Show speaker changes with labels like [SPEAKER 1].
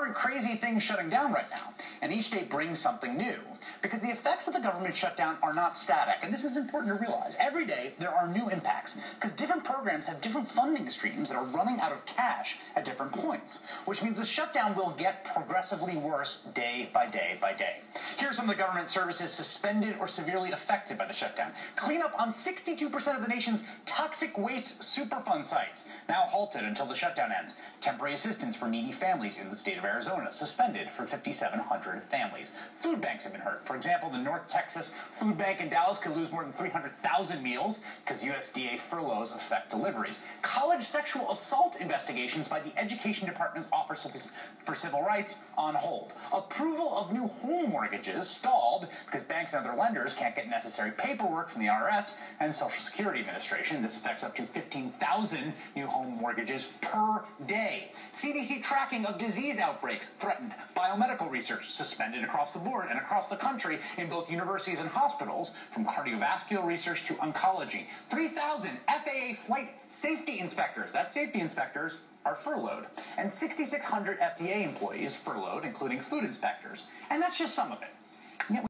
[SPEAKER 1] aren't crazy things shutting down right now, and each day brings something new. Because the effects of the government shutdown are not static, and this is important to realize. Every day, there are new impacts, because different programs have different funding streams that are running out of cash at different points, which means the shutdown will get progressively worse day by day by day. Here are some of the government services suspended or severely affected by the shutdown. Cleanup on 62% of the nation's toxic waste Superfund sites, now halted until the shutdown ends. Temporary assistance for needy families in the state of Arizona, suspended for 5,700 families. Food banks have been hurt. For example, the North Texas Food Bank in Dallas could lose more than 300,000 meals because USDA furloughs affect deliveries. College sexual assault investigations by the Education Department's Office for Civil Rights on hold. Approval of new home mortgages stalled because banks and other lenders can't get necessary paperwork from the IRS and Social Security Administration. This affects up to 15,000 new home mortgages per day. CDC tracking of disease outbreaks threatened. Biomedical research suspended across the board and across the country in both universities and hospitals, from cardiovascular research to oncology. 3,000 FAA flight safety inspectors, that's safety inspectors, are furloughed, and 6,600 FDA employees furloughed, including food inspectors. And that's just some of it.